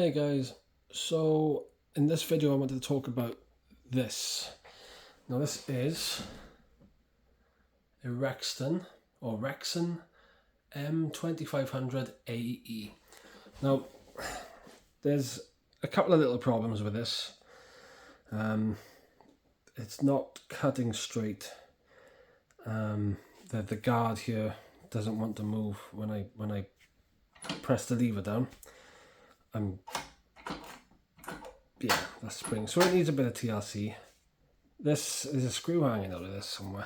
Hey guys, so in this video I wanted to talk about this. Now this is a rexon M2500 AE. Now there's a couple of little problems with this. It's not cutting straight. The guard here doesn't want to move when I press the lever down. Yeah, that's spring. So it needs a bit of TLC. This is a screw hanging out of this somewhere.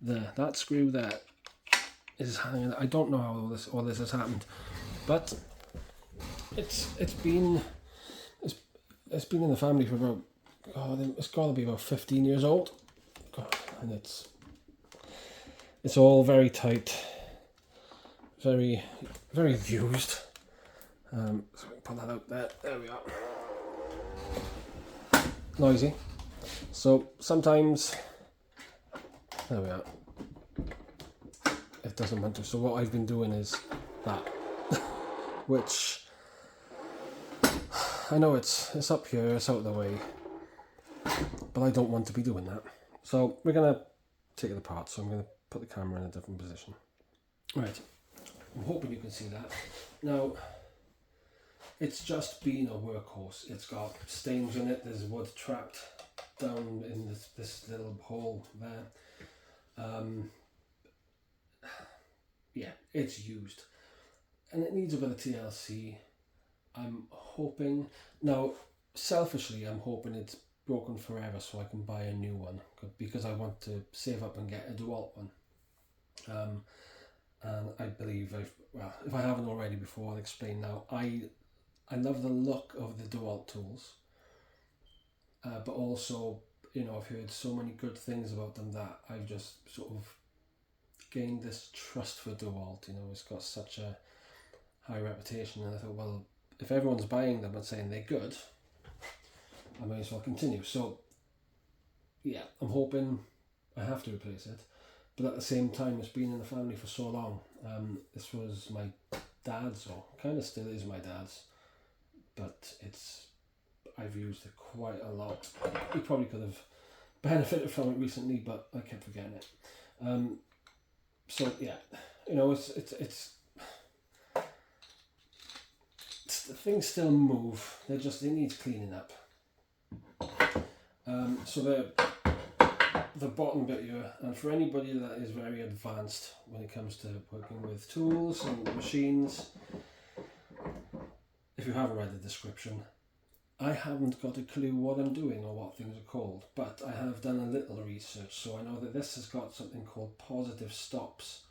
That screw there is hanging. I don't know how all this has happened, but it's been in the family for about it's got to be about 15 years old. God, and it's all very tight, very used. So we can put that out there. There we are. Noisy. So sometimes, there we are, it doesn't want to. So what I've been doing is that, which I know it's up here, it's out of the way, but I don't want to be doing that. So we're going to take it apart. So I'm going to put the camera in a different position. Right, I'm hoping you can see that. Now, it's just been a workhorse. It's got stains in it. There's wood trapped down in this little hole there. Yeah, it's used. And it needs a bit of TLC. I'm hoping... Now, selfishly, I'm hoping it's broken forever so I can buy a new one. Because I want to save up and get a DeWalt one. And I believe if I haven't already before, I'll explain now. I love the look of the DeWalt tools, but also, I've heard so many good things about them that I've just sort of gained this trust for DeWalt. It's got such a high reputation, and I thought, well, if everyone's buying them and saying they're good, I may as well continue. So, yeah, I'm hoping I have to replace it, but at the same time, it's been in the family for so long. This was my dad's, or kind of still is my dad's. But I've used it quite a lot. He probably could have benefited from it recently, but I kept forgetting it. So yeah, it's the things still move. They need cleaning up. So the bottom bit here, and for anybody that is very advanced when it comes to working with tools and machines. If you haven't read the description, I haven't got a clue what I'm doing or what things are called, but I have done a little research, so I know that this has got something called positive stops,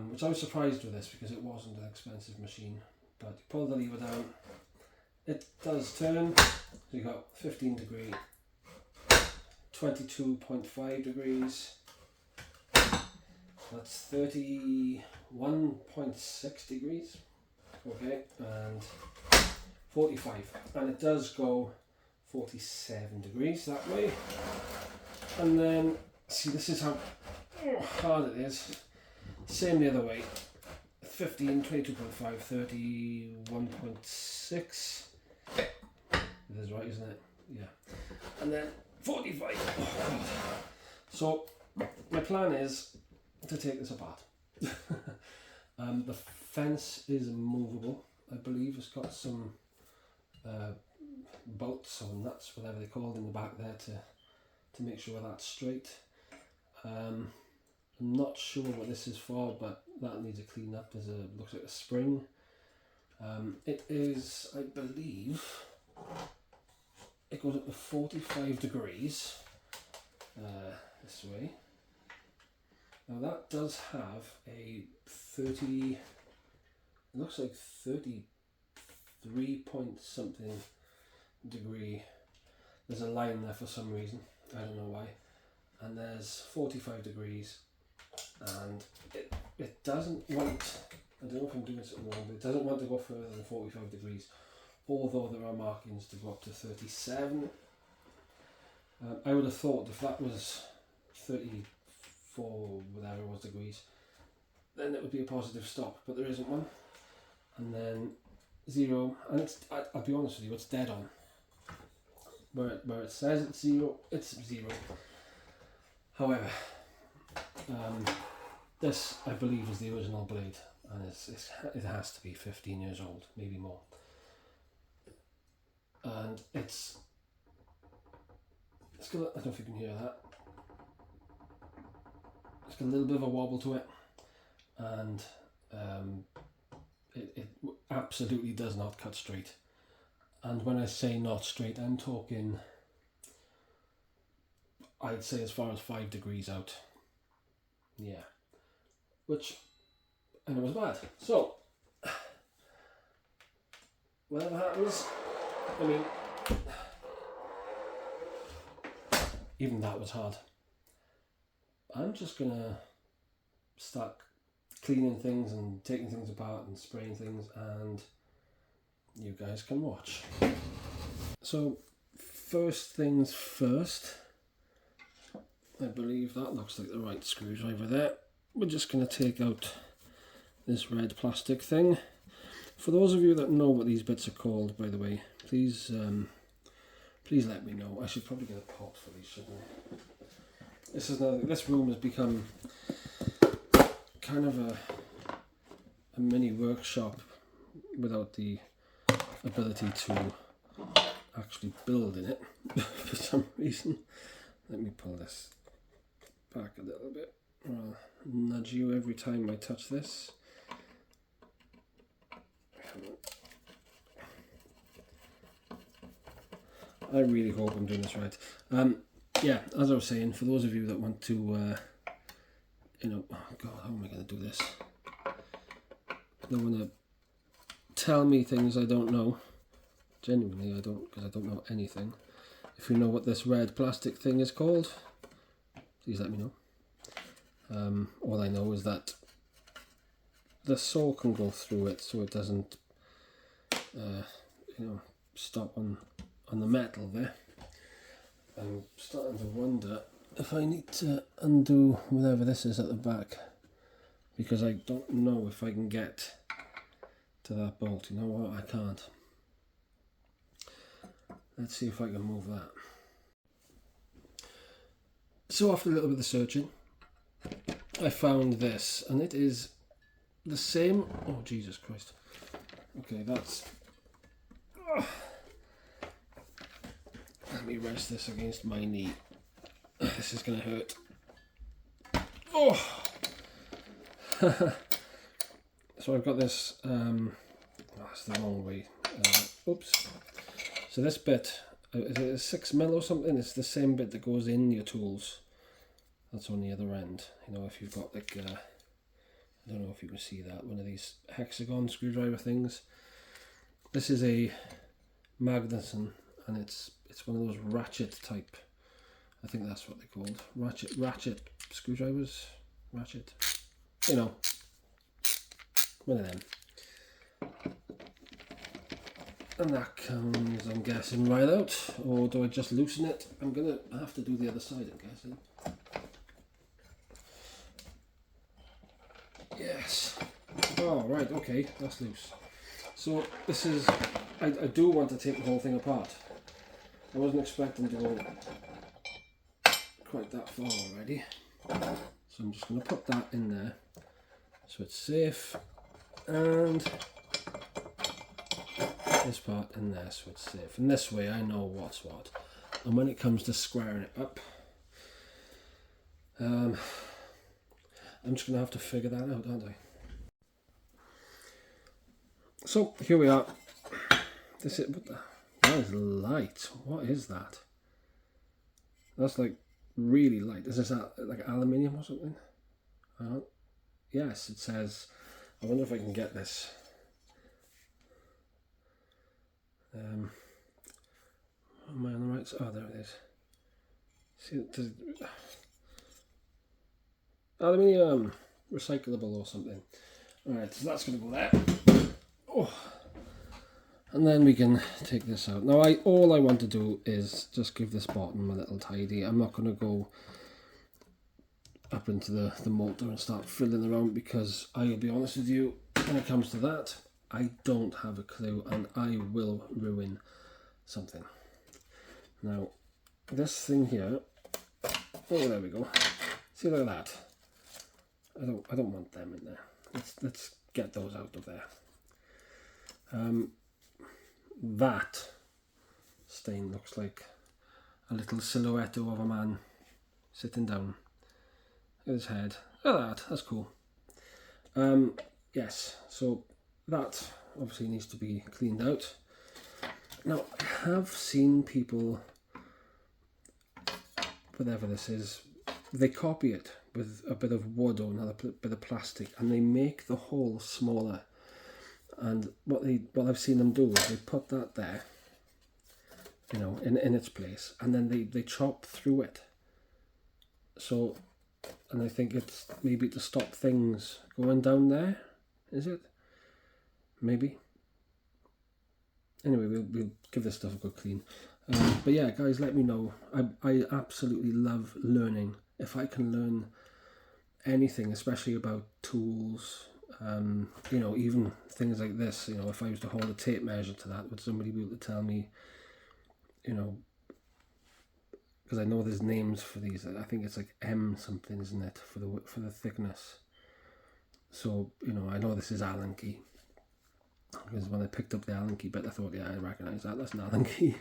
which I was surprised with this because it wasn't an expensive machine. But you pull the lever down, it does turn, so you got 15 degree, 22.5 degrees, that's 31.6 degrees. Okay, and 45, and it does go 47 degrees that way. And then, see, this is how hard it is. Same the other way. 15, 22.5, 31.6. It is right, isn't it? Yeah. And then 45. Oh, God. So, my plan is to take this apart. The fence is movable, I believe. It's got some bolts or nuts, whatever they're called, in the back there to make sure that's straight. I'm not sure what this is for, but that needs a clean up. Looks like a spring. It is, I believe, it goes up to 45 degrees this way. Now that does have a 30, it looks like 33 point something degree. There's a line there for some reason, I don't know why. And there's 45 degrees, and it doesn't want, I don't know if I'm doing something wrong, but it doesn't want to go further than 45 degrees, although there are markings to go up to 37. I would have thought if that was 34, whatever it was, degrees, then it would be a positive stop, but there isn't one. And then 0, and I'll be honest with you, it's dead on. Where it says it's 0, it's 0. However, this I believe is the original blade, and it has to be 15 years old, maybe more. And it's got, I don't know if you can hear that. It's got a little bit of a wobble to it, and it absolutely does not cut straight. And when I say not straight, I'm talking, I'd say as far as 5 degrees out. Yeah. Which I know is bad. So, whatever happens, I mean, even that was hard. I'm just going to start cleaning things and taking things apart and spraying things, and you guys can watch. So first things first, I believe that looks like the right screwdriver there. We're just going to take out this red plastic thing. For those of you that know what these bits are called, by the way, please let me know. I should probably get a pot for these, shouldn't I? This room has become kind of a mini workshop without the ability to actually build in it for some reason. Let me pull this back a little bit. I'll nudge you every time I touch this. I really hope I'm doing this right. Yeah, as I was saying, for those of you that want to, oh God, how am I going to do this? Don't want to tell me things I don't know. Genuinely, I don't, because I don't know anything. If you know what this red plastic thing is called, please let me know. All I know is that the saw can go through it, so it doesn't, stop on the metal there. I'm starting to wonder if I need to undo whatever this is at the back, because I don't know if I can get to that bolt. You know what? I can't. Let's see if I can move that. So after a little bit of searching, I found this, and it is the same. Oh, Jesus Christ. Okay, that's... Let me rest this against my knee. This is going to hurt. Oh! So I've got this... that's the wrong way. Oops. So this bit, is it a 6mm or something? It's the same bit that goes in your tools. That's on the other end. You know, if you've got like, I don't know if you can see that, one of these hexagon screwdriver things. This is a Magnuson, and it's one of those ratchet type, I think that's what they're called. Ratchet screwdrivers? Ratchet? You know, one of them. And that comes, I'm guessing, right out. Or do I just loosen it? I'm going to have to do the other side, I'm guessing. Yes. Oh, right, okay, that's loose. So this is, I do want to take the whole thing apart. I wasn't expecting to go quite that far already. So I'm just going to put that in there so it's safe. And this part in there so it's safe. And this way I know what's what. And when it comes to squaring it up, I'm just going to have to figure that out, aren't I? So here we are. This is, that is light. What is that? That's like really light. Is this like aluminium or something? Yes, it says. I wonder if I can get this. Am I on the right side? Oh, there it is. See, aluminium, recyclable or something. Alright, so that's going to go there. Oh. And then we can take this out. Now, all I want to do is just give this bottom a little tidy. I'm not going to go up into the motor and start fiddling around, because I'll be honest with you, when it comes to that, I don't have a clue, and I will ruin something. Now, this thing here, oh, there we go. See, look at that. I don't want them in there. Let's get those out of there. That stain looks like a little silhouette of a man sitting down. Look at his head. Look at that. That's cool. Yes, so that obviously needs to be cleaned out. Now, I have seen people, whatever this is, they copy it with a bit of wood or another bit of plastic, and they make the hole smaller. And what I've seen them do is they put that there, you know, in its place, and then they chop through it. So, and I think it's maybe to stop things going down there. Is it? Maybe. Anyway, we'll give this stuff a good clean. But yeah, guys, let me know. I absolutely love learning. If I can learn anything, especially about tools, you know, even things like this, you know, if I was to hold a tape measure to that, would somebody be able to tell me, you know, because I know there's names for these. I think it's like M something, isn't it, for the thickness. So, you know, I know this is Allen key, because when I picked up the Allen key bit, I thought, yeah, I recognise that. That's an Allen key.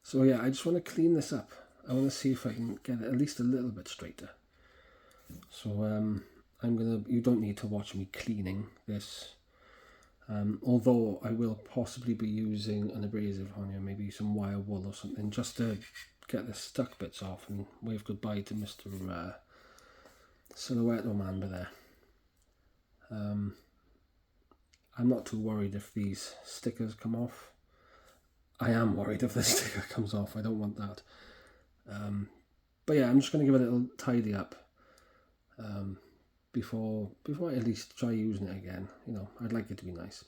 So yeah, I just want to clean this up. I want to see if I can get it at least a little bit straighter. So you don't need to watch me cleaning this. Although I will possibly be using an abrasive on here, maybe some wire wool or something, just to get the stuck bits off and wave goodbye to Mr. Silhouette Amanda there. I'm not too worried if these stickers come off. I am worried if the sticker comes off. I don't want that. But yeah, I'm just going to give it a little tidy up before I at least try using it again. You know, I'd like it to be nice.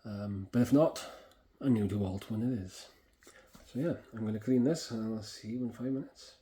But if not, a new DeWalt when it is. So yeah, I'm going to clean this and I'll see you in 5 minutes.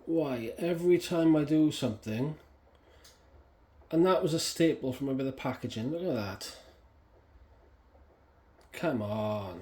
why every time I do something, and that was a staple from a bit of packaging, look at that. Come on.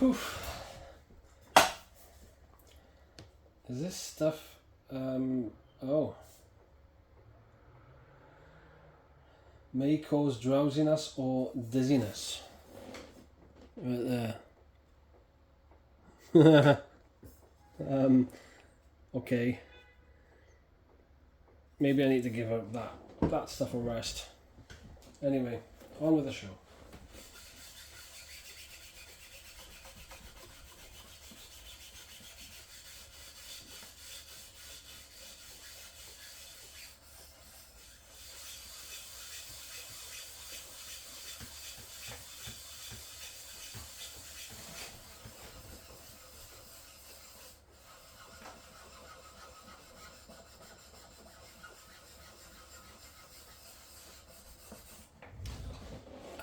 Whew. Is this stuff, oh, may cause drowsiness or dizziness. Right there. Okay. Maybe I need to give that stuff a rest. Anyway, on with the show.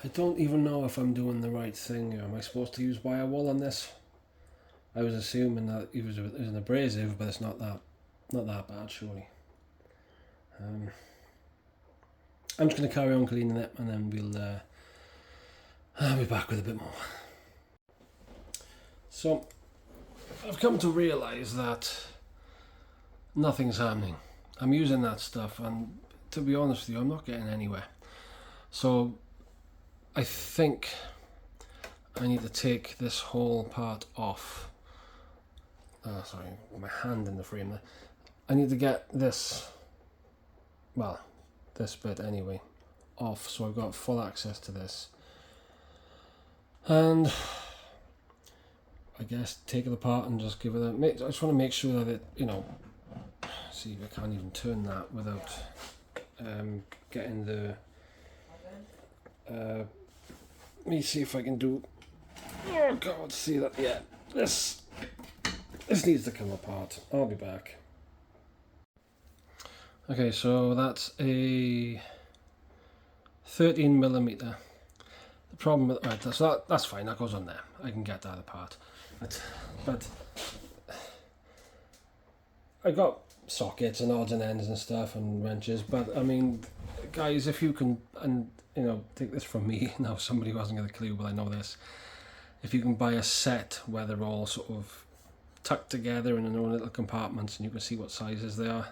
I don't even know if I'm doing the right thing. Am I supposed to use wire wool on this? I was assuming that it was an abrasive, but it's not that bad, surely. I'm just going to carry on cleaning it, and then I'll be back with a bit more. So, I've come to realise that nothing's happening. I'm using that stuff, and to be honest with you, I'm not getting anywhere. So, I think I need to take this whole part off. Sorry, my hand in the frame there. I need to get this, well, this bit anyway, off, so I've got full access to this. And I guess take it apart and just give it a... I just want to make sure that it, see, I can't even turn that without getting the... let me see if I can do... Oh God, see that? Yeah, this needs to come apart. I'll be back. Okay, so that's a 13mm. The problem with... Right, so that's fine, that goes on there. I can get that apart. But I got sockets and odds and ends and stuff and wrenches, but I mean, guys, if you can, and take this from me, now somebody who hasn't got a clue, but I know this, if you can buy a set where they're all sort of tucked together in their own little compartments and you can see what sizes they are,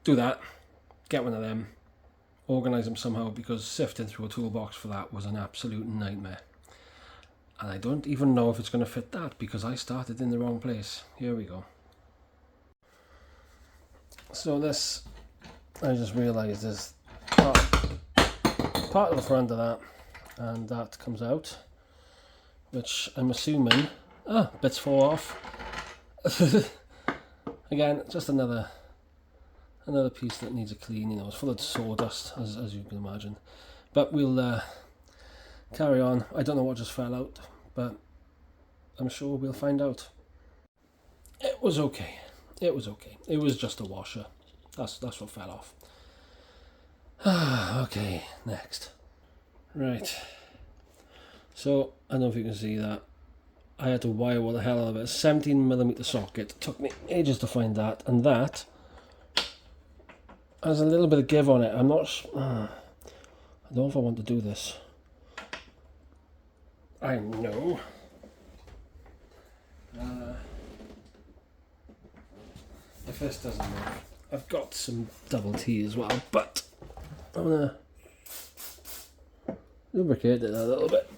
do that, get one of them, organise them somehow, because sifting through a toolbox for that was an absolute nightmare. And I don't even know if it's going to fit that, because I started in the wrong place. Here we go. So this, I just realised is part of the front of that, and that comes out, which I'm assuming, bits fall off. Again, just another piece that needs a clean. It's full of sawdust, as you can imagine. But we'll carry on. I don't know what just fell out, but I'm sure we'll find out. It was okay. It was okay. It was just a washer. That's what fell off. Okay, next. Right. So, I don't know if you can see that. I had to wire the hell out of it. A 17mm socket. It took me ages to find that. And that has a little bit of give on it. I'm not... I don't know if I want to do this. I know. If this doesn't work, I've got some double T as well, but I'm gonna lubricate it a little bit.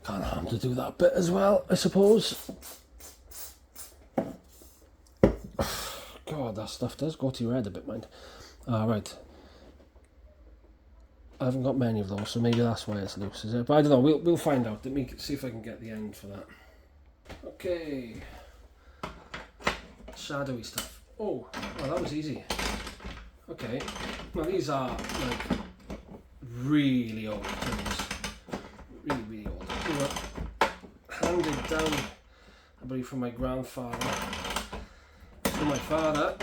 Can't harm to do that bit as well, I suppose. God, that stuff does go to your head a bit, mind. Right. I haven't got many of those, so maybe that's why it's loose, is it? But I don't know, we'll find out. Let me see if I can get the end for that. Okay. Shadowy stuff. Oh, well, that was easy. Okay. Now these are like really old things. Really, really old. They were handed down, I believe, from my grandfather to my father,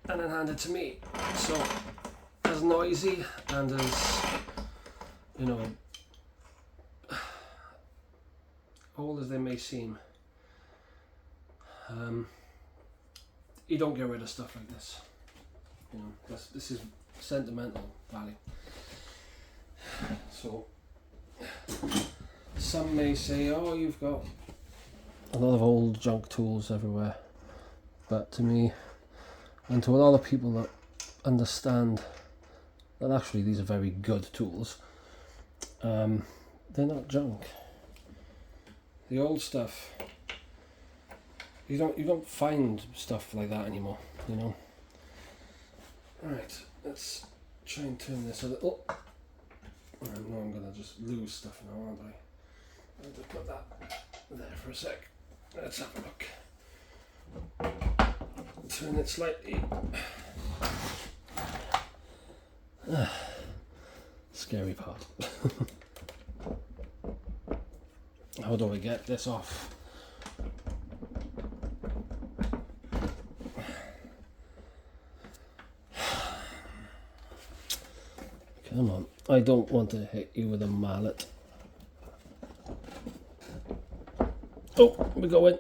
and then handed to me. So, as noisy and as, you know, old as they may seem, you don't get rid of stuff like this. You know, this is sentimental value. So, some may say, oh, you've got a lot of old junk tools everywhere. But to me, and to a lot of people that understand that actually these are very good tools, they're not junk. The old stuff, you don't find stuff like that anymore, you know. Right, let's try and turn this a little. I know I'm gonna just lose stuff now, aren't I? I'll just put that there for a sec. Let's have a look. Turn it slightly. Scary part. How do I get this off? Come on, I don't want to hit you with a mallet. Oh, we're going.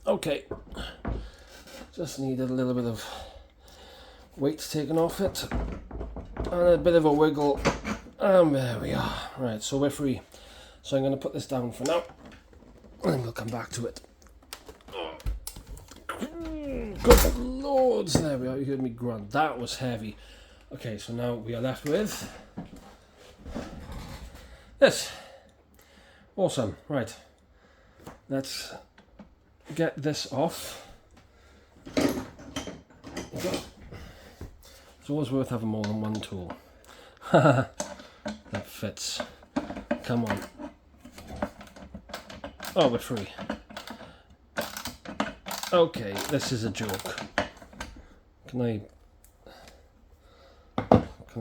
Okay. Just needed a little bit of weight taken off it. And a bit of a wiggle. And there we are. Right, so we're free. So I'm going to put this down for now. And we'll come back to it. Good lords, there we are. You heard me grunt. That was heavy. Okay, so now we are left with this. Awesome. Right. Let's get this off. It's always worth having more than one tool. That fits. Come on. Oh, we're free. Okay, this is a joke. Can I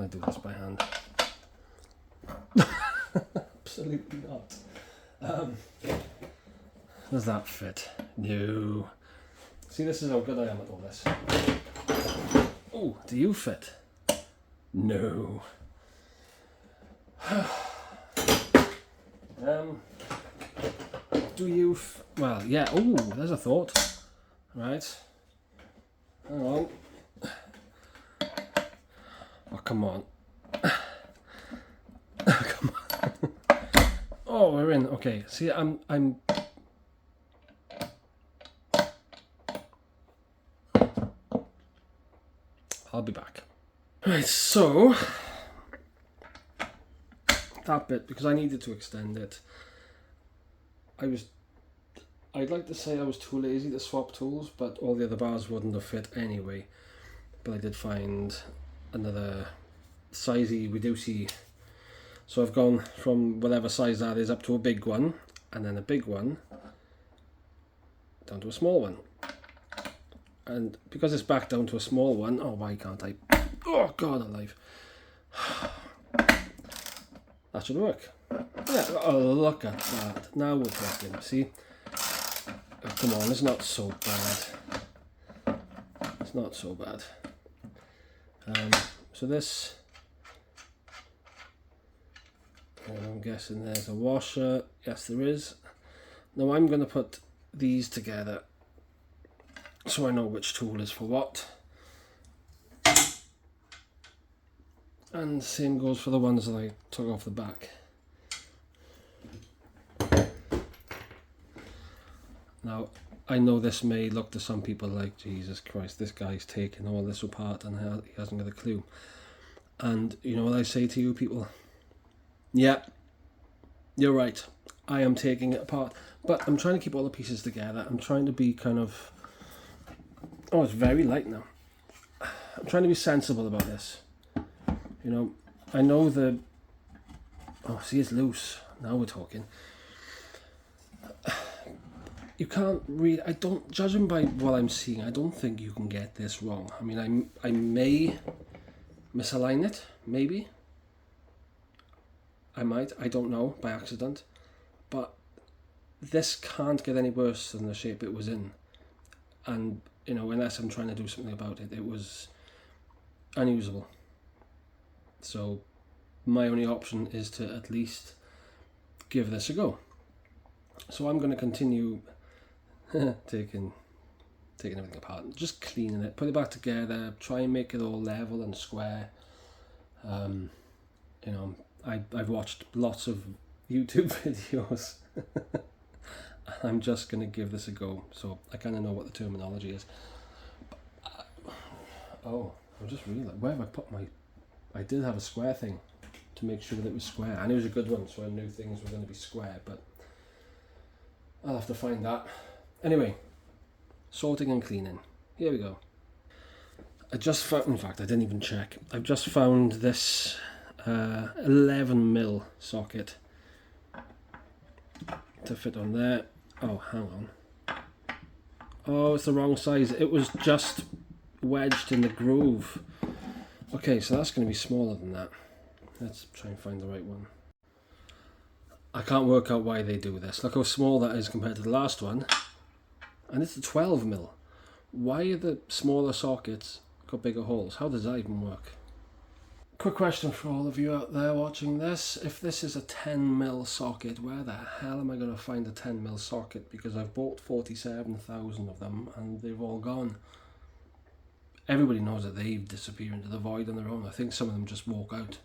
do this by hand? Absolutely not. Does that fit? No. See, this is how good I am at all this. Oh, do you fit? No. Do you... well, yeah. Oh, there's a thought. Right. Hang on. Oh, come on. Come on. Oh, we're in. Okay. See, I'm... I'll be back. Right, so that bit, because I needed to extend it, I'd like to say I was too lazy to swap tools, but all the other bars wouldn't have fit anyway. But I did find another sizey, reducey. So I've gone from whatever size that is up to a big one, and then a big one down to a small one. And because it's back down to a small one, oh, why can't I? Oh, God alive. that should work. Yeah, oh, look at that. Now we're talking, see? Oh, come on, it's not so bad. It's not so bad. So this, I'm guessing there's a washer. Yes, there is. Now I'm going to put these together so I know which tool is for what. And the same goes for the ones that I took off the back. Now, I know this may look to some people like, Jesus Christ, this guy's taking all this apart and he hasn't got a clue. And you know what I say to you people? Yeah, you're right. I am taking it apart. But I'm trying to keep all the pieces together. I'm trying to be kind of... Oh, it's very light now. I'm trying to be sensible about this. You know, I know the... Oh, see, it's loose. Now we're talking. You can't read... I don't... Judging by what I'm seeing, I don't think you can get this wrong. I mean, I may misalign it, maybe. I might. I don't know, by accident. But this can't get any worse than the shape it was in. And, you know, unless I'm trying to do something about it, it was unusable. So my only option is to at least give this a go. So I'm going to continue taking everything apart, just cleaning it, put it back together, try and make it all level and square. You know, I've watched lots of YouTube videos. I'm just going to give this a go, so I kind of know what the terminology is. Oh, I just realised, where have I put my... I did have a square thing to make sure that it was square. I knew it was a good one, so I knew things were going to be square, but I'll have to find that. Anyway, sorting and cleaning. Here we go. I just found, in fact, I didn't even check. I've just found this 11mm socket to fit on there. Oh, hang on. Oh, it's the wrong size. It was just wedged in the groove. Okay, so that's going to be smaller than that. Let's try and find the right one. I can't work out why they do this. Look how small that is compared to the last one. And it's a 12mm. Why are the smaller sockets got bigger holes? How does that even work? Quick question for all of you out there watching this. If this is a 10mm socket, where the hell am I going to find a 10mm socket? Because I've bought 47,000 of them and they've all gone. Everybody knows that they disappear into the void on their own. I think some of them just walk out.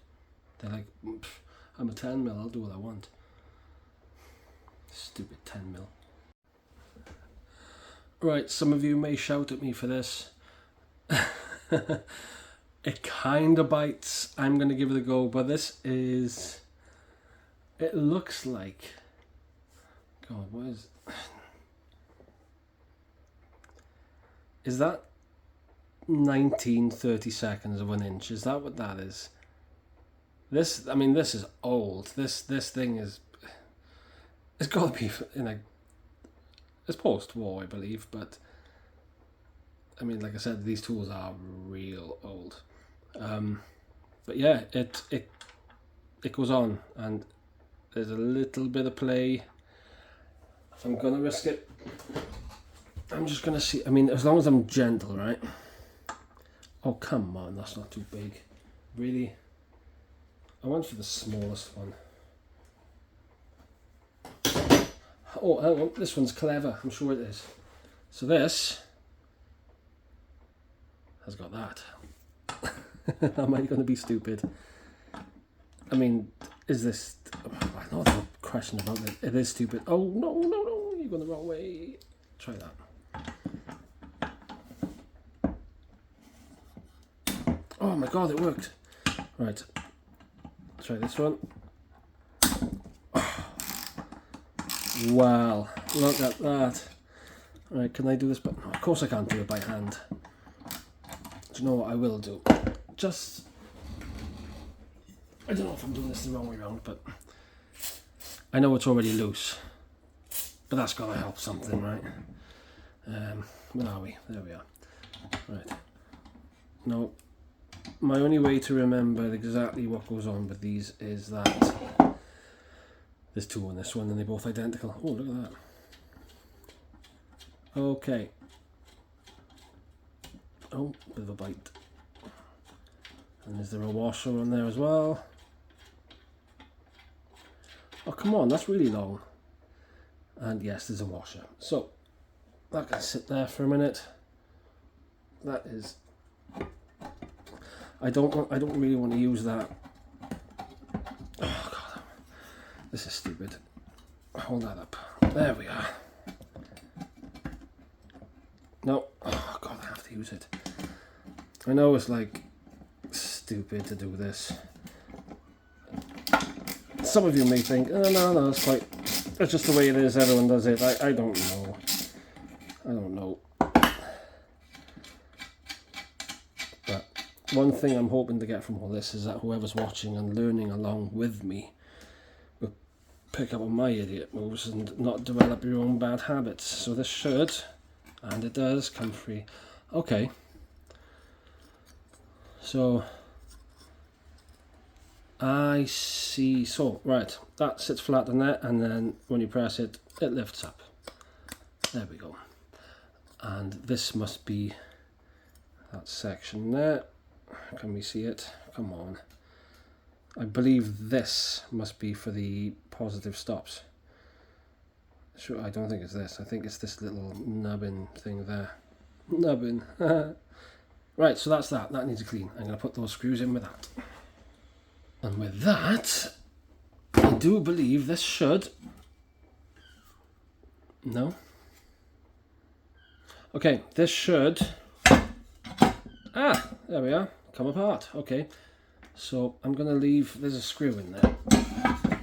They're like, I'm a 10mm, I'll do what I want. Stupid 10mm. Right, some of you may shout at me for this. It kind of bites. I'm going to give it a go, but this is... It looks like... God, what is... Is that 19/32 of an inch? Is that what that is? This, I mean, this is old. This thing is... It's got to be in a... It's post-war, I believe, but... I mean, like I said, these tools are real old. But yeah, it goes on, and there's a little bit of play. I'm gonna risk it. I'm just gonna see. I mean, as long as I'm gentle, right? Oh, come on, that's not too big. Really? I went for the smallest one. Oh, hang on, this one's clever. I'm sure it is. So this has got that. Am I going to be stupid? I mean, is this... I know there's a question about it. It is stupid. Oh, no, you're going the wrong way. Try that. Oh my god, it worked. Right. Try this one. Wow, look at that. Right, can I do this? But no, of course I can't do it by hand. Do you know what I will do? Just... I don't know if I'm doing this the wrong way around, but... I know it's already loose. But that's got to help something, right? Where are we? There we are. Right. Now, my only way to remember exactly what goes on with these is that There's two on this one and they're both identical. Oh, look at that. Okay. Oh, bit of a bite. And is there a washer on there as well? Oh, come on, that's really long. And yes, there's a washer. So that can sit there for a minute. That is. I don't really want to use that. Oh God, this is stupid. Hold that up. There we are. No. Oh God, I have to use it. I know it's like stupid to do this. Some of you may think, oh, no, it's just the way it is, everyone does it. I don't know. I don't know. But one thing I'm hoping to get from all this is that whoever's watching and learning along with me will pick up on my idiot moves and not develop your own bad habits. So this should, and it does, come free. Okay. So I see. So right, that sits flat on there, and then when you press it, it lifts up. There we go. And this must be that section there. Can we see it? Come on. I believe this must be for the positive stops. Sure, I don't think it's this. I think it's this little nubbin thing there. Nubbin. Right, so that's that. That needs a clean. I'm going to put those screws in with that. And with that, I do believe this should... No? Okay, this should... Ah, there we are. Come apart. Okay. So I'm going to leave... There's a screw in there.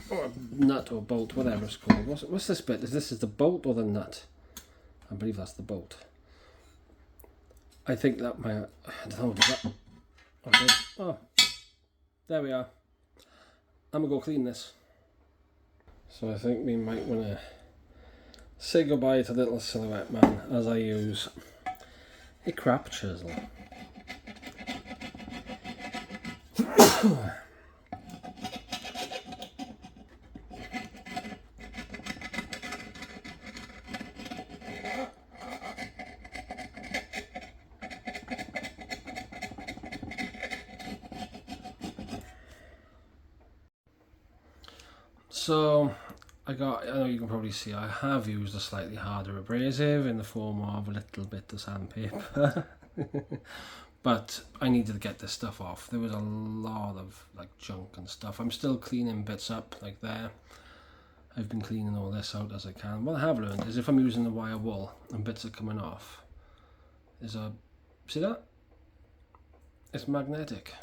Or a nut or bolt, whatever it's called. What's this bit? Is this the bolt or the nut? I believe that's the bolt. I think that might... I don't know. That, okay. Oh, there we are. I'm going to go clean this. So I think we might want to say goodbye to little Silhouette Man as I use a crap chisel. So I know you can probably see I have used a slightly harder abrasive in the form of a little bit of sandpaper. But I needed to get this stuff off. There was a lot of like junk and stuff. I'm still cleaning bits up like there. I've been cleaning all this out as I can. What I have learned is if I'm using the wire wool and bits are coming off, see that? It's magnetic.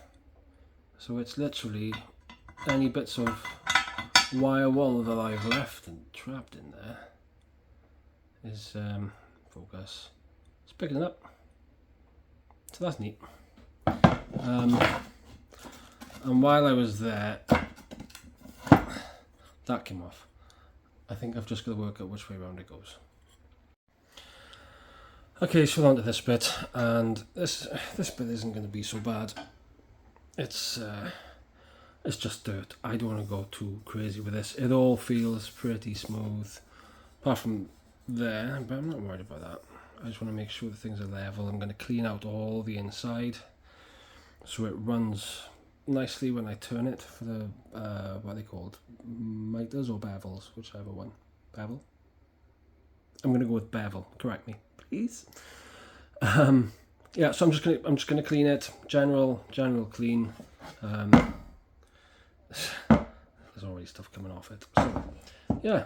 So it's literally any bits of wire wool that I've left and trapped in there is focus. It's picking it up. So that's neat. And while I was there, that came off. I think I've just got to work out which way around it goes. Okay, so on to this bit, and this bit isn't going to be so bad. It's just dirt. I don't want to go too crazy with this. It all feels pretty smooth, apart from there, but I'm not worried about that. I just want to make sure that things are level. I'm going to clean out all the inside so it runs nicely when I turn it for the, what are they called? Miters or bevels, whichever one. Bevel? I'm going to go with bevel. Correct me, please. Yeah, so I'm just going to clean it. General clean. There's already stuff coming off it. So, yeah.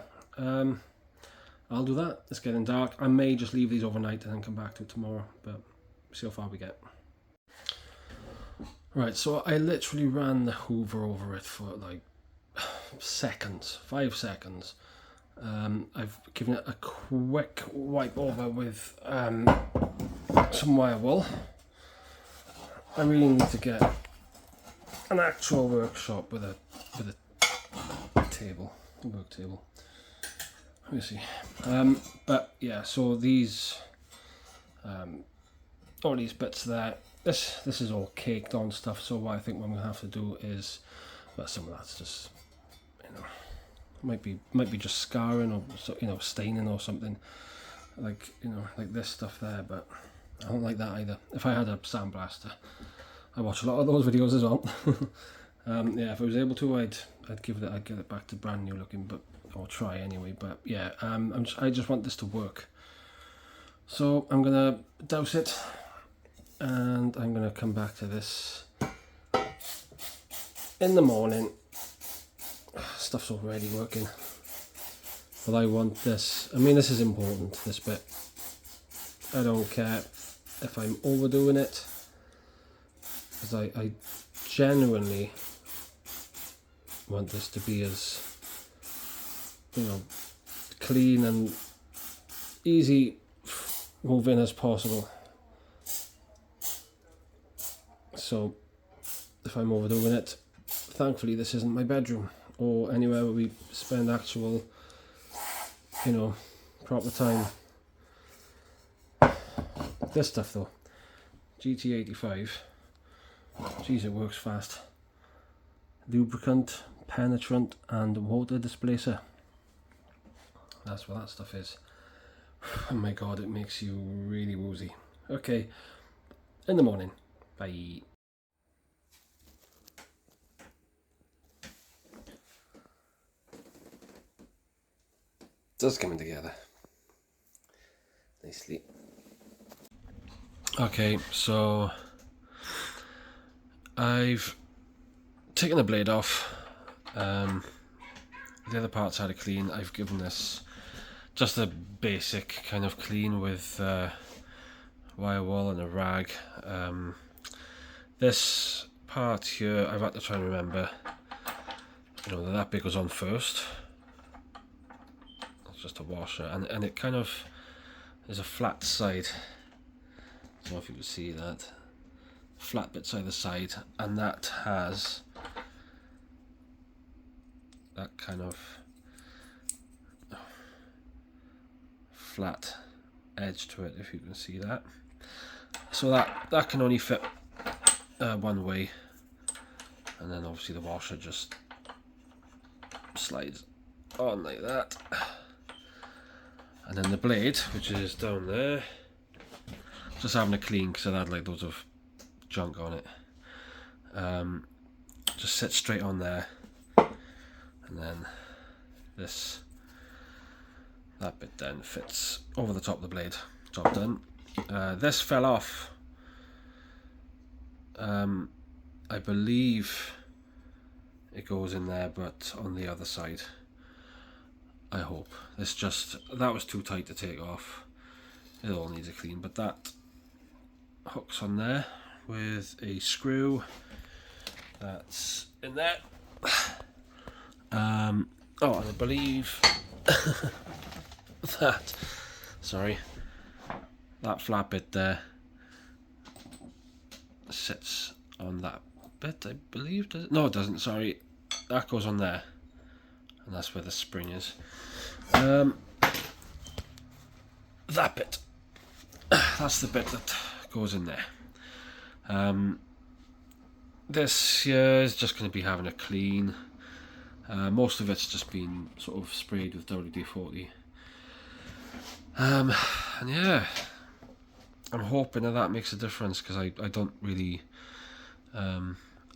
I'll do that. It's getting dark. I may just leave these overnight and then come back to it tomorrow, but see how far we get. Right, so I literally ran the hoover over it for like seconds, 5 seconds. I've given it a quick wipe over with some wire wool. I really need to get an actual workshop with a table, a work table. Let me see. But yeah, so these all these bits there, this is all caked on stuff, so what I think what I'm gonna have to do is, well, some of that's just, you know, Might be just scarring or staining or something, like like this stuff there. But I don't like that either. If I had a sandblaster, I watch a lot of those videos as well. Yeah, if I was able to, I'd give it back to brand new looking, but I'll try anyway. But yeah, I just want this to work. So I'm gonna douse it, and I'm gonna come back to this in the morning. Stuff's already working, but I want this. I mean, this is important, this bit. I don't care if I'm overdoing it, because I genuinely want this to be as clean and easy moving as possible. So if I'm overdoing it, thankfully this isn't my bedroom or anywhere where we spend actual proper time. This stuff though, GT85, geez, it works fast. Lubricant, penetrant and water displacer. That's what that stuff is. Oh my god, it makes you really woozy. Okay, in the morning. Bye. Just coming together nicely. Okay, so I've taken the blade off. The other parts I had to clean. I've given this just a basic kind of clean with wire wool and a rag. This part here, I've had to try and remember, that bit goes on first. It's just a washer, and it kind of is a flat side. I don't know if you can see that. Flat bits either side, and that has that kind of flat edge to it, if you can see that. So that can only fit one way, and then obviously the washer just slides on like that. And then the blade, which is down there, just having a clean because it had like loads of junk on it. Just sits straight on there, and then that bit then fits over the top of the blade. Job done. This fell off. I believe it goes in there, but on the other side. I hope. That was too tight to take off. It all needs a clean, but that hooks on there with a screw that's in there. Oh, and I believe that flat bit there sits on that bit, I believe. Does it? No, it doesn't. Sorry, that goes on there, and that's where the spring is. That bit, that's the bit that goes in there. This here is just going to be having a clean. Most of it's just been sort of sprayed with WD-40. And yeah, I'm hoping that makes a difference, because I don't really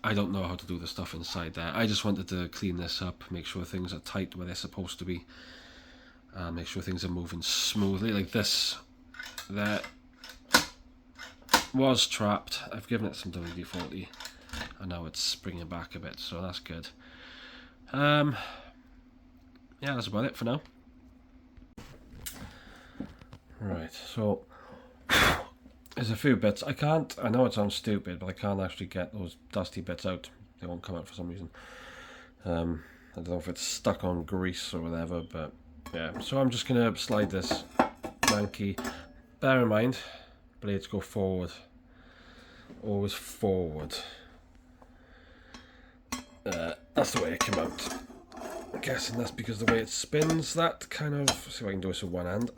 I don't know how to do the stuff inside there. I just wanted to clean this up, make sure things are tight where they're supposed to be, make sure things are moving smoothly. Like this there was trapped. I've given it some WD-40 and now it's springing back a bit, so that's good. Yeah, that's about it for now. Right, so there's a few bits. I know it sounds stupid, but I can't actually get those dusty bits out. They won't come out for some reason. I don't know if it's stuck on grease or whatever, but yeah. So I'm just going to slide this manky. Bear in mind, blades go forward. Always forward. That's the way it came out. I'm guessing that's because the way it spins, that kind of... See if I can do this with one hand.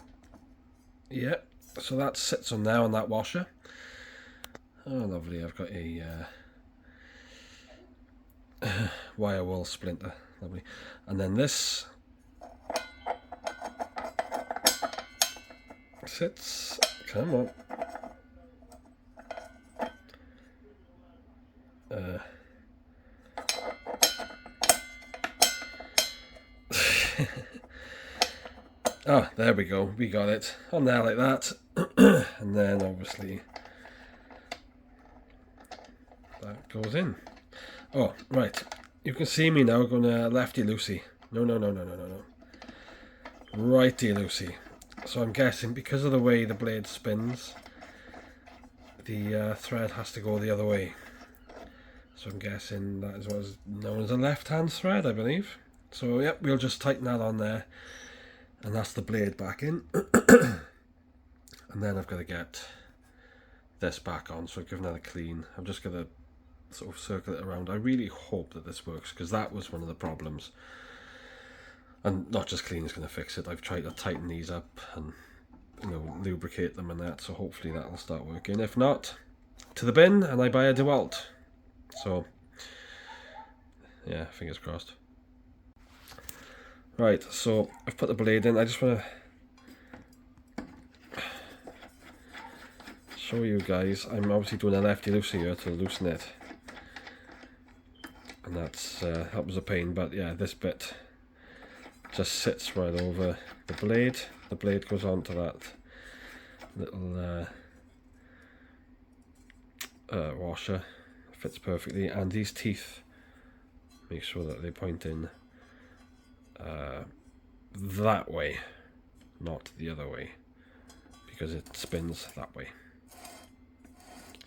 Yeah, so that sits on there on that washer. Oh, lovely. I've got a wire wool splinter. Lovely. And then this Sits. Come on. Oh, there we go. We got it on there like that. And then obviously that goes in. Oh, right. You can see me now going lefty loosey. No. Righty loosey. So I'm guessing because of the way the blade spins, the thread has to go the other way. So I'm guessing that is what is known as a left-hand thread, I believe. So yep, we'll just tighten that on there. And that's the blade back in. And then I've got to get this back on, so I've given that a clean. I'm just going to sort of circle it around. I really hope that this works, because that was one of the problems. And not just clean is going to fix it. I've tried to tighten these up and, you know, lubricate them and that, so hopefully that'll start working. If not, to the bin and I buy a DeWalt. So, yeah, fingers crossed. Right, so I've put the blade in. I just want to show you guys. I'm obviously doing a lefty loosey here to loosen it, and that's helps a pain. But yeah, this bit just sits right over the blade. The blade goes onto that little washer. Fits perfectly, and these teeth, make sure that they point in that way, not the other way, because it spins that way.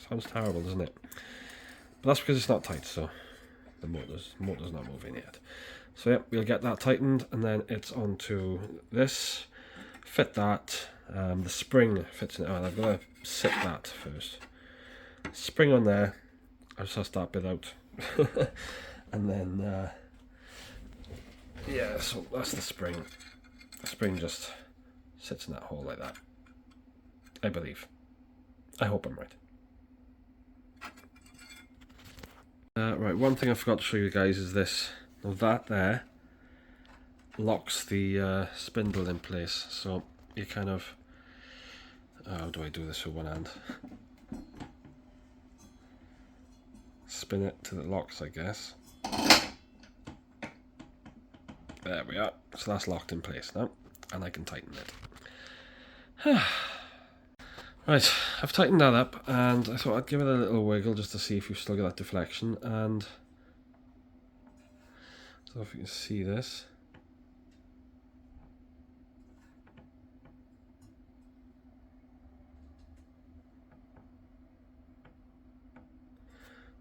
Sounds terrible, doesn't it? But that's because it's not tight, so the motor's not moving yet. So yeah, we'll get that tightened, and then it's onto this. Fit that. The spring fits in it. Oh, I've got to sit that first. Spring on there. I'll just suss that bit out. And then yeah, so that's the spring. The spring just sits in that hole like that, I believe. I hope I'm right. Right, one thing I forgot to show you guys is this. Now that there locks the spindle in place, so you kind of... how do I do this with one hand? Spin it till it locks, I guess. There we are. So that's locked in place now, and I can tighten it. Right, I've tightened that up, and I thought I'd give it a little wiggle just to see if you've still got that deflection. And so if you can see this,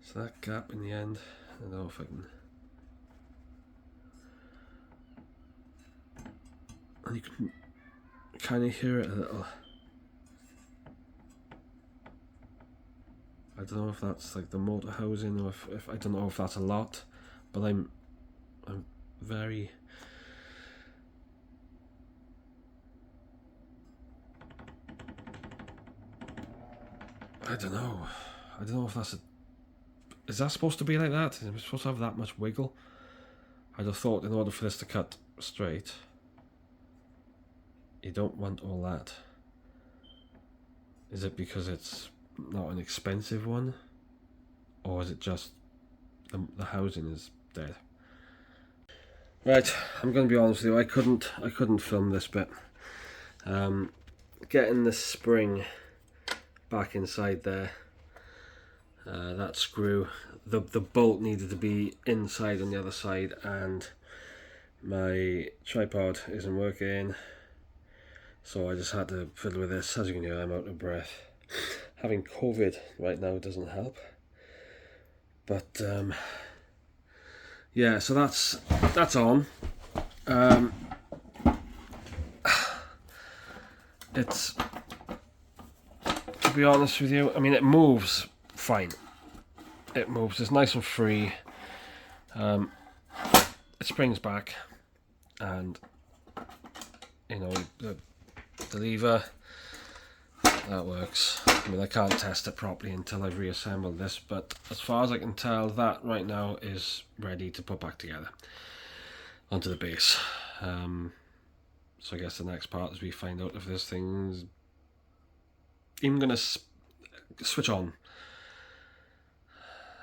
so that gap in the end, I don't know if I can. And you can kind of hear it a little. I don't know if that's like the motor housing, or if I don't know if that's a lot, but I'm very... I don't know if that's a... Is that supposed to be like that? Is it supposed to have that much wiggle? I'd have thought in order for this to cut straight, you don't want all that. Is it because it's not an expensive one, or is it just the housing is dead? Right, I'm going to be honest with you. I couldn't film this bit. Getting the spring back inside there, that screw, the bolt needed to be inside on the other side, and my tripod isn't working, so I just had to fiddle with this. As you can hear, I'm out of breath. Having COVID right now doesn't help, but yeah, so that's on. It's, to be honest with you, I mean, it moves fine. It moves, it's nice and free. It springs back, and you know, the lever, that works. I mean, I can't test it properly until I've reassembled this, but as far as I can tell, that right now is ready to put back together onto the base. So I guess the next part is we find out if this thing's even going to switch on.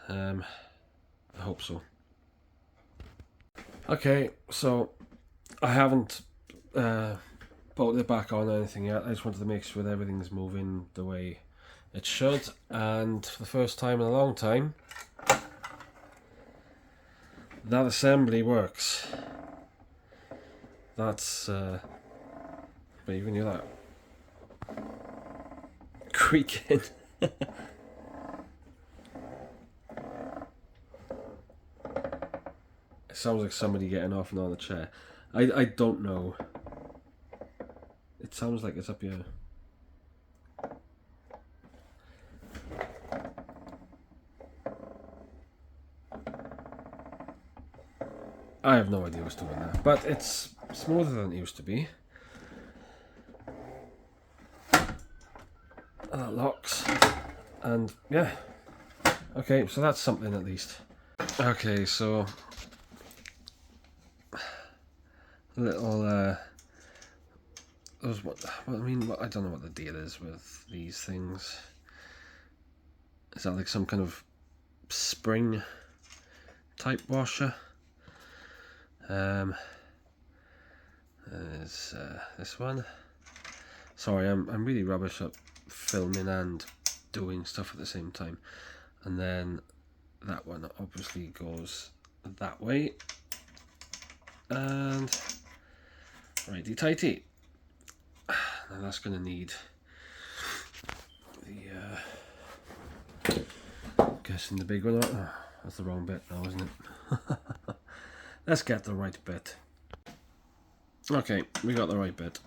I hope so. Okay, so I haven't bolted it back on or anything yet. I just wanted to make sure that everything's moving the way it should, and for the first time in a long time, that assembly works. That's but you can hear that creaking. It sounds like somebody getting off and on the chair. I don't know. It sounds like it's up here. I have no idea what's doing that, but it's smoother than it used to be. And that locks, and yeah. Okay, so that's something at least. Okay, so little those what I mean. I don't know what the deal is with these things. Is that like some kind of spring type washer? There's this one. Sorry, I'm really rubbish at filming and doing stuff at the same time. And then that one obviously goes that way. And righty tighty. Now that's going to need the guessing the big one. Oh, that's the wrong bit now, isn't it? Let's get the right bit. Okay, we got the right bit.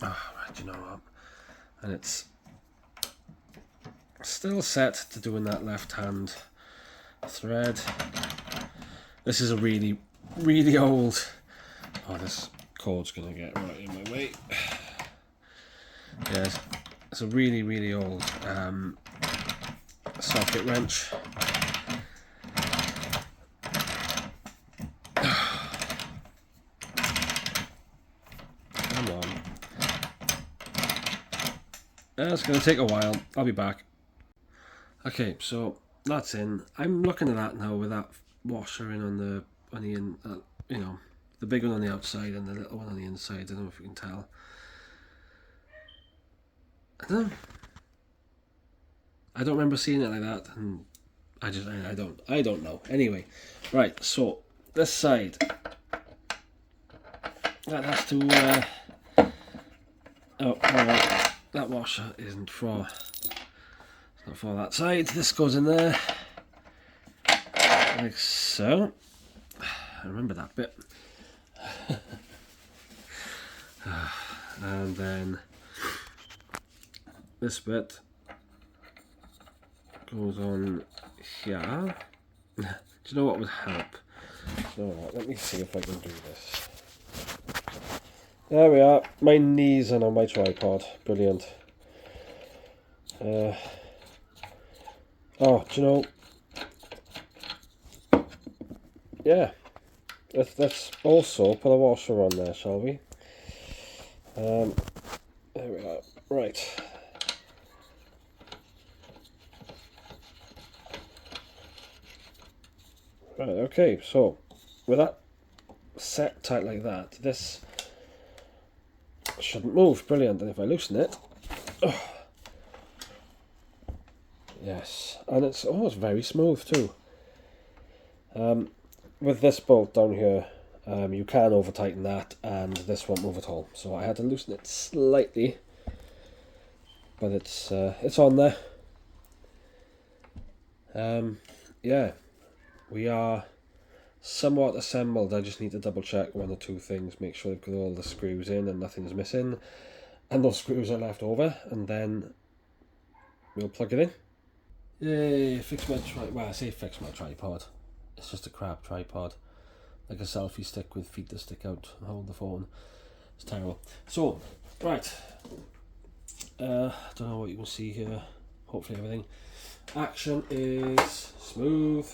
Right, you know what? And it's still set to doing that left hand thread. This is a really, really old. Oh, this cord's gonna get right in my way. Yes, it's a really, really old socket wrench. Come on. It's gonna take a while. I'll be back. Okay, so that's in. I'm looking at that now with that washer in on the you know, the big one on the outside and the little one on the inside. I don't know if you can tell. I don't remember seeing it like that, and I don't know. Anyway, right. So this side that has to. Oh, alright. That washer isn't for. It's not for that side. This goes in there, like so. I remember that bit. And then this bit goes on here. Do you know what would help? You know what? Let me see if I can do this. There we are. My knees are on my tripod. Brilliant. Oh, do you know? Yeah. Let's also put a washer on there, shall we? There we are. Right. Right, okay, so with that set tight like that, this shouldn't move. Brilliant. And if I loosen it, oh, yes, and it's very smooth too. With this bolt down here, you can over tighten that, and this won't move at all. So I had to loosen it slightly, but it's on there. Yeah, we are somewhat assembled. I just need to double check one or two things, make sure I've got all the screws in and nothing's missing, and those screws are left over, and then we'll plug it in. Yay, fix my well, I say fix my tripod. It's just a crap tripod, like a selfie stick with feet that stick out and hold the phone. It's terrible. So, right, I don't know what you can see here. Hopefully everything. Action is smooth.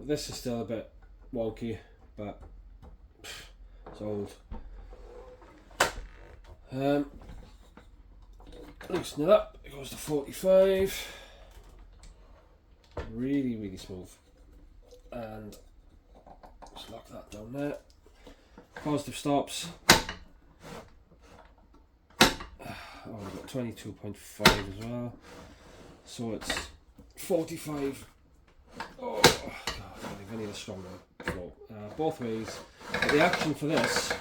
This is still a bit wonky, but it's old. Loosen it up, it goes to 45. Really smooth. And just lock that down there. Positive stops. Oh, we've got 22.5 as well. So it's 45. Oh, God, I need a stronger flow. Both ways. But the action for this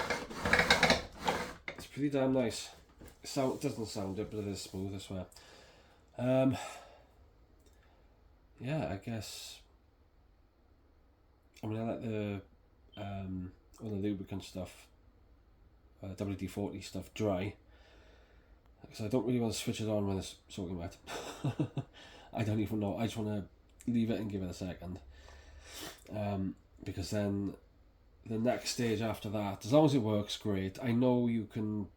is pretty damn nice. It doesn't sound it, but it is smooth, I swear. Yeah, I guess. I mean, I like the all the lubricant stuff, WD-40 stuff, dry. Because I don't really want to switch it on when it's soaking wet. I don't even know. I just want to leave it and give it a second. Because then the next stage after that, as long as it works, great. I know you can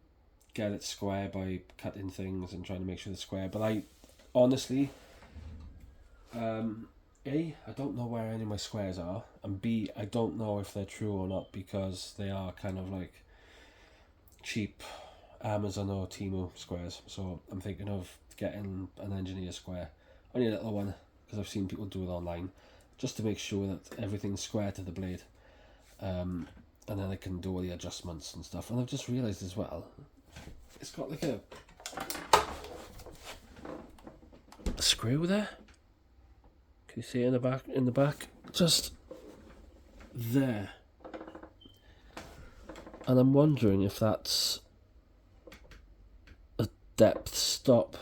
get it square by cutting things and trying to make sure it's square, but I honestly, A, I don't know where any of my squares are, and B, I don't know if they're true or not, because they are kind of like cheap Amazon or Temu squares. So I'm thinking of getting an engineer square, only a little one, because I've seen people do it online, just to make sure that everything's square to the blade, and then I can do all the adjustments and stuff. And I've just realised as well, it's got like a screw there. Can you see it in the back? In the back, just there. And I'm wondering if that's a depth stop.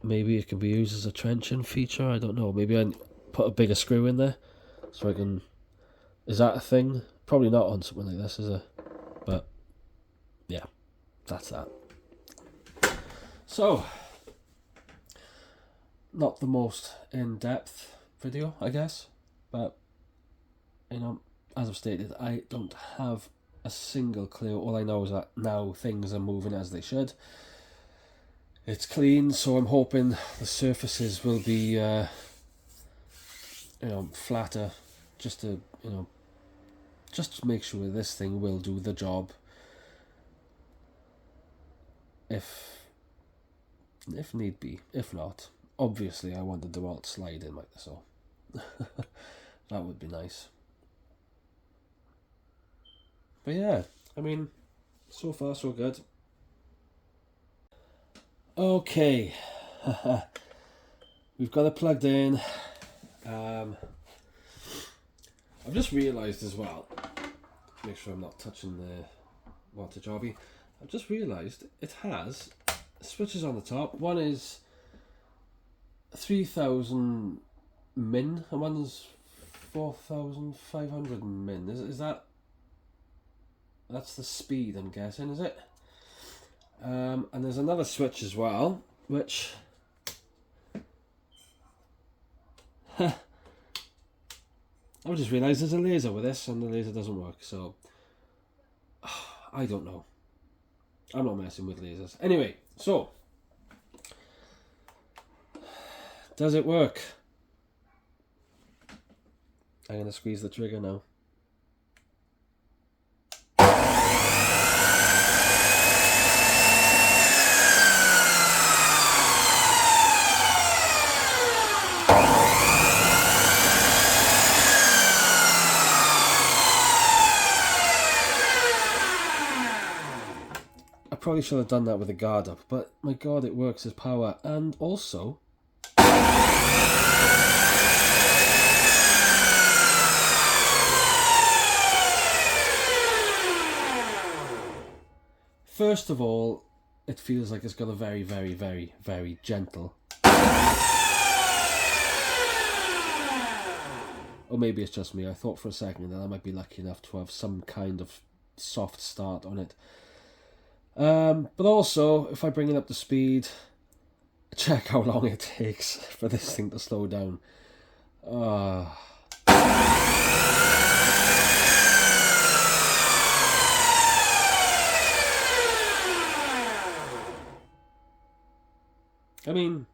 Maybe it can be used as a trenching feature. I don't know. Maybe I put a bigger screw in there so I can. Is that a thing? Probably not on something like this, is it? But yeah, that's that. So, not the most in-depth video, I guess, but you know, as I've stated, I don't have a single clue. All I know is that now things are moving as they should. It's clean, so I'm hoping the surfaces will be flatter, just to just to make sure this thing will do the job. If need be. If not, obviously I want the DeWalt slide in like this, so that would be nice. But yeah, I mean, so far so good. Okay, we've got it plugged in. I've just realised as well, make sure I'm not touching the water jobby, I've just realised it has switches on the top. One is 3000 min and one's 4500 min. Is that's the speed, I'm guessing, is it? And there's another switch as well, which I just realised there's a laser with this, and the laser doesn't work, so I don't know. I'm not messing with lasers. Anyway, so does it work? I'm going to squeeze the trigger now. Probably should have done that with the guard up, but my god, it works as power. And also, first of all, it feels like it's got a very, very, very, very gentle, or maybe it's just me. I thought for a second that I might be lucky enough to have some kind of soft start on it. But also, if I bring it up to speed, check how long it takes for this thing to slow down. I mean,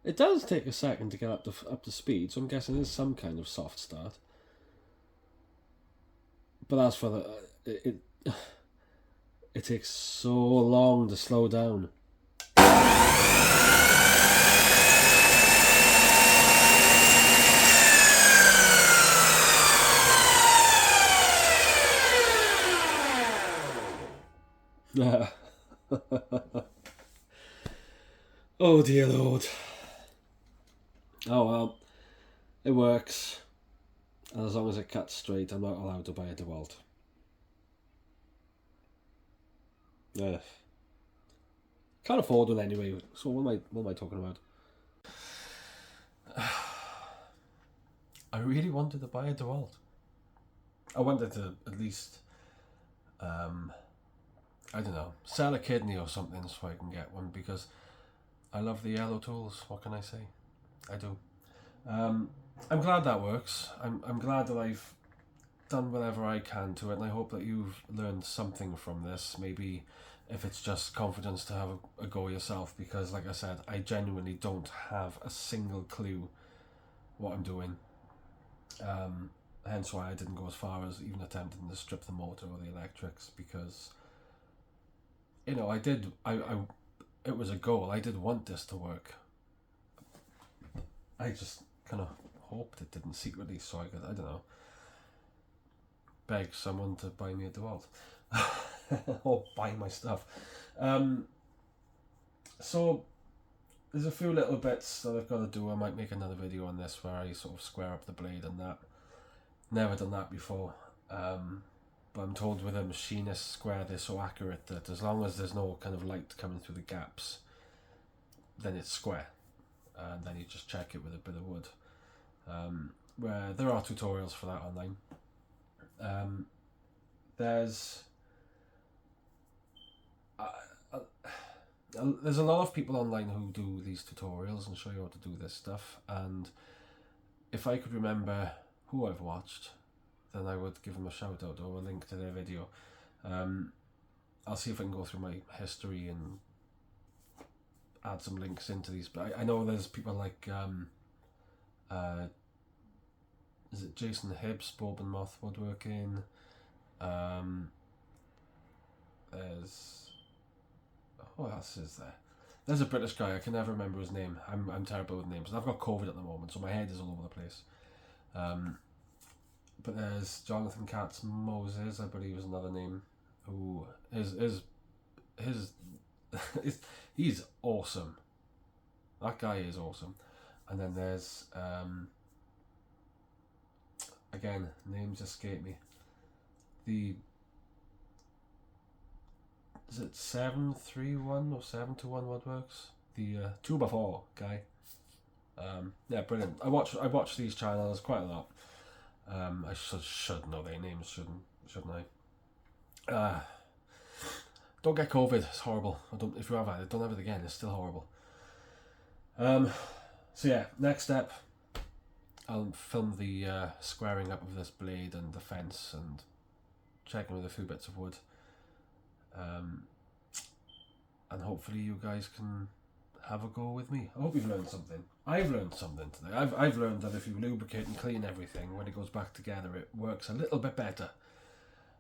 it does take a second to get up to speed, so I'm guessing there's some kind of soft start. But as for it takes so long to slow down. Oh dear Lord. Oh well, it works. And as long as it cuts straight, I'm not allowed to buy a DeWalt. Can't afford one anyway, so what am I talking about? I really wanted to buy a DeWalt. I wanted to at least, I don't know, sell a kidney or something so I can get one, because I love the yellow tools. What can I say? I do. I'm glad that works. I'm glad that I've done whatever I can to it, and I hope that you've learned something from this. Maybe if it's just confidence to have a go yourself, because like I said, I genuinely don't have a single clue what I'm doing. Hence why I didn't go as far as even attempting to strip the motor or the electrics, because it was a goal. I did want this to work. I just kind of hoped it didn't secretly, so I could, I don't know, beg someone to buy me a DeWalt or buy my stuff. So there's a few little bits that I've got to do. I might make another video on this where I sort of square up the blade and that. Never done that before. But I'm told with a machinist square they're so accurate that as long as there's no kind of light coming through the gaps, then it's square. And then you just check it with a bit of wood. Where there are tutorials for that online. There's a lot of people online who do these tutorials and show you how to do this stuff, and if I could remember who I've watched, then I would give them a shout out or a link to their video. I'll see if I can go through my history and add some links into these, but I know there's people like is it Jason Hibbs, Bob and Moth Woodworking. There's what else is there? There's a British guy, I can never remember his name. I'm terrible with names. I've got COVID at the moment, so my head is all over the place. But there's Jonathan Katz Moses, I believe is another name, who is he's awesome. That guy is awesome. And then there's again, names escape me. Is it 731 or 721 Woodworks? The 2x4 guy. Yeah, brilliant. I watch these channels quite a lot. I should know their names, shouldn't I? Don't get COVID. It's horrible. If you have had it, don't have it again. It's still horrible. So yeah, next step, I'll film the squaring up of this blade and the fence and checking with a few bits of wood. And hopefully you guys can have a go with me. I hope you've learned something. I've learned something today. I've learned that if you lubricate and clean everything, when it goes back together, it works a little bit better.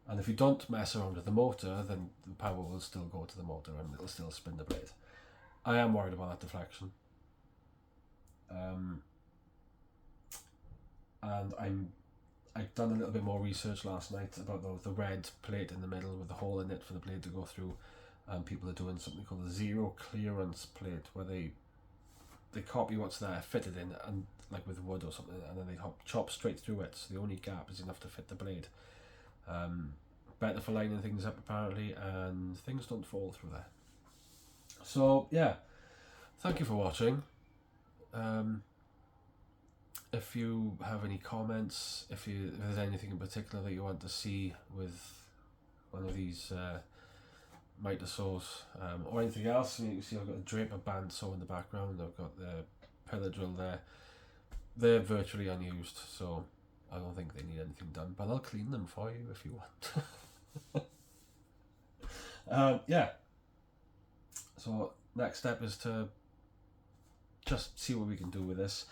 And if you don't mess around with the motor, then the power will still go to the motor and it'll still spin the blade. I am worried about that deflection. And I've done a little bit more research last night about the red plate in the middle with the hole in it for the blade to go through. And people are doing something called a zero clearance plate, where they copy what's there, fit it in, and like with wood or something, and then they chop straight through it, so the only gap is enough to fit the blade. Better for lining things up apparently, and things don't fall through there. So yeah, thank you for watching. If you have any comments, if there's anything in particular that you want to see with one of these Mitre Saws, or anything else, you can see I've got a draper bandsaw in the background, I've got the pillar drill there. They're virtually unused, so I don't think they need anything done, but I'll clean them for you if you want. Yeah, so next step is to just see what we can do with this.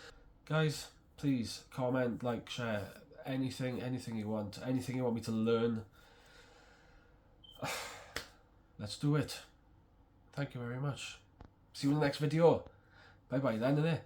Guys, please comment, like, share, anything you want, anything you want me to learn. Let's do it. Thank you very much. See you in the next video. Bye bye then, innit?